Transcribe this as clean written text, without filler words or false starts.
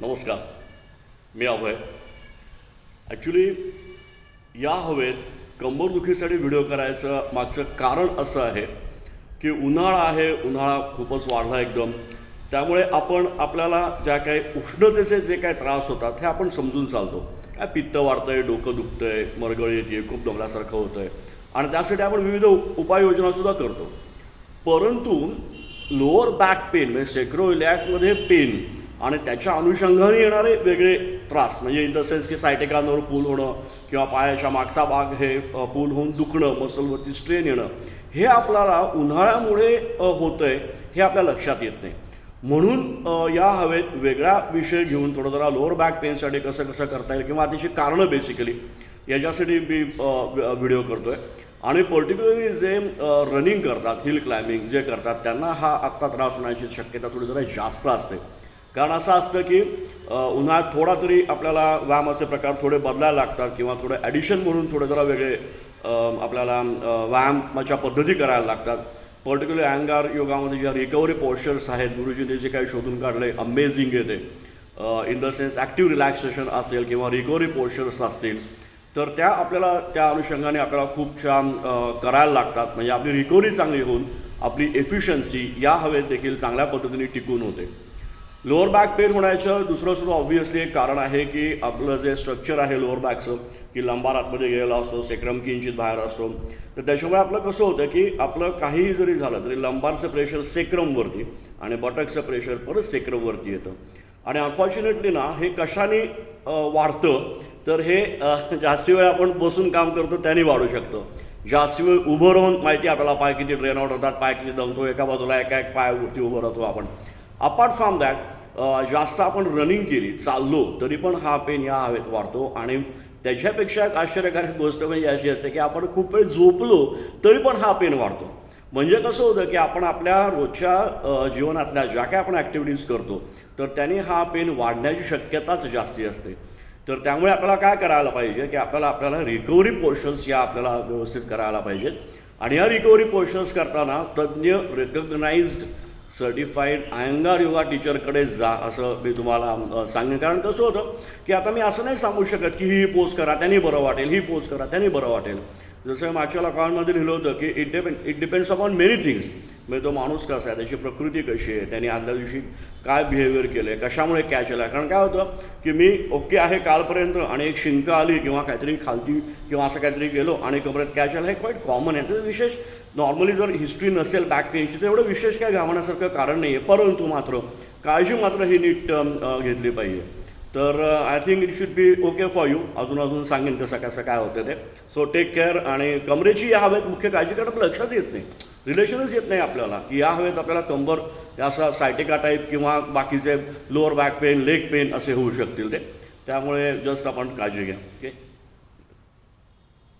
नमस्कार, मी अभय. ॲक्च्युली या हवेत कंबरदुखीसाठी व्हिडिओ करायचं मागचं कारण असं आहे की उन्हाळा आहे, उन्हाळा खूपच वाढला एकदम. त्यामुळे आपल्याला ज्या काही उष्णतेचे जे काही त्रास होतात हे आपण समजून चालतो. काय पित्त वाढतं आहे, डोकं दुखतं आहे, मरगळ येते, खूप दमल्यासारखं होतं आहे आणि त्यासाठी आपण विविध उपाययोजनासुद्धा करतो. परंतु लोअर बॅक पेन म्हणजे सेक्रोइलॅकमध्ये पेन आणि त्याच्या अनुषंगाने येणारे वेगळे त्रास म्हणजे इन द सेन्स की सायटिका नर्व पूल होणं किंवा पायाच्या मागचा भाग हे पूल होऊन दुखणं, मसलवरती स्ट्रेन येणं, हे आपल्याला उन्हाळ्यामुळे होतं आहे हे आपल्या लक्षात येत नाही. म्हणून या हवेत वेगळा विषय घेऊन थोडं जरा लोअर बॅक पेनसाठी कसं करता येईल किंवा त्याची कारणं बेसिकली याच्यासाठी मी व्हिडिओ करतो आहे. आणि पर्टिक्युलरली जे रनिंग करतात, हिल क्लाइम्बिंग जे करतात त्यांना हा आत्ता त्रास होण्याची शक्यता थोडी जरा जास्त असते. कारण असं असतं की उन्हाळ्यात थोडा तरी आपल्याला व्यायामाचे प्रकार थोडे बदलायला लागतात किंवा थोडं ॲडिशन म्हणून थोडे जरा वेगळे आपल्याला व्यायामाच्या पद्धती करायला लागतात. पर्टिक्युलर अँगार योगामध्ये ज्या रिकव्हरी पोश्चर्स आहेत, गुरुजींनी जे काही शोधून काढले अमेझिंग येते. In the sense active relaxation असेल किंवा रिकव्हरी पोश्चर्स असतील तर त्या आपल्याला त्या अनुषंगाने आपल्याला खूप छान करायला लागतात. म्हणजे आपली रिकव्हरी चांगली होऊन आपली एफिशियन्सी या हवेत देखील चांगल्या पद्धतीने टिकून होते. लोअर बॅक पेन होण्याचं दुसरंसुद्धा ऑब्व्हियसली एक कारण आहे की आपलं जे स्ट्रक्चर आहे लोअर बॅकचं की लंबार आतमध्ये गेलेला असतो, सेक्रम किंचित बाहेर असतो. तर त्याच्यामुळे आपलं कसं होतं की आपलं काहीही जरी झालं तरी लंबारचं प्रेशर सेक्रमवरती आणि बटकचं प्रेशर परत सेक्रमवरती येतं. आणि अनफॉर्च्युनेटली ना हे कशाने वाढतं तर हे जास्ती वेळ आपण बसून काम करतो त्याने वाढू शकतं. जास्ती वेळ उभं राहून माहिती आपल्याला पाय किती ड्रेन आउट होतात, पाय किती दमतो, एका बाजूला एका एक पायावरती उभं राहतो आपण. अपार्ट फ्रॉम दॅट जास्त आपण रनिंग केली, चाललो तरी पण हा पेन या हवेत वाढतो. आणि त्याच्यापेक्षा एक आश्चर्यकारक गोष्ट म्हणजे अशी असते की आपण खूप वेळ झोपलो तरी पण हा पेन वाढतो. म्हणजे कसं होतं की आपण आपल्या रोजच्या जीवनातल्या ज्या काय आपण ॲक्टिव्हिटीज करतो तर त्याने हा पेन वाढण्याची शक्यताच जास्ती असते. तर त्यामुळे आपल्याला काय करायला पाहिजे की आपल्याला रिकव्हरी पोर्शन्स या आपल्याला व्यवस्थित करायला पाहिजेत. आणि या रिकव्हरी पोर्शन्स करताना तज्ज्ञ रिकग्नाइज्ड सर्टिफाईड अयंगार योगा टीचरकडे जा असं मी तुम्हाला सांगेन. कारण कसं होतं की आता मी असं नाही सांगू शकत की ही पोज करा त्यांनी बरं वाटेल, ही पोज करा त्यांनी बरं वाटेल. जसं मागच्या अकाउंटमध्ये लिहिलं होतं की it depends upon many things. म्हणजे तो माणूस कसा आहे, त्याची प्रकृती कशी आहे, त्याने आदल्या दिवशी काय बिहेवियर केलं आहे, कशामुळे कॅच आला. कारण काय होतं की मी ओके आहे कालपर्यंत आणि एक शिंक आली किंवा काहीतरी खालती किंवा असं काहीतरी गेलो आणि कमरेत कॅच आला, हे क्वाईट कॉमन आहे. तर विशेष नॉर्मली जर हिस्ट्री नसेल बॅक पेनची तर एवढं विशेष काय घाबरण्यासारखं कारण नाही आहे. परंतु मात्र काळजी मात्र ही नीट घेतली पाहिजे. तर I think it should be okay for you. अजून सांगेन कसं काय होतं ते. So take care. आणि कमरेची या हवेत मुख्य काळजी करणं लक्षात येत नाही, रिलेशनच येत नाही आपल्याला की या हवेत आपल्याला कंबर असा सायटिका टाईप किंवा बाकीचे lower back pain, leg pain असे होऊ शकतील ते. त्यामुळे जस्ट आपण काळजी घ्या. ओके.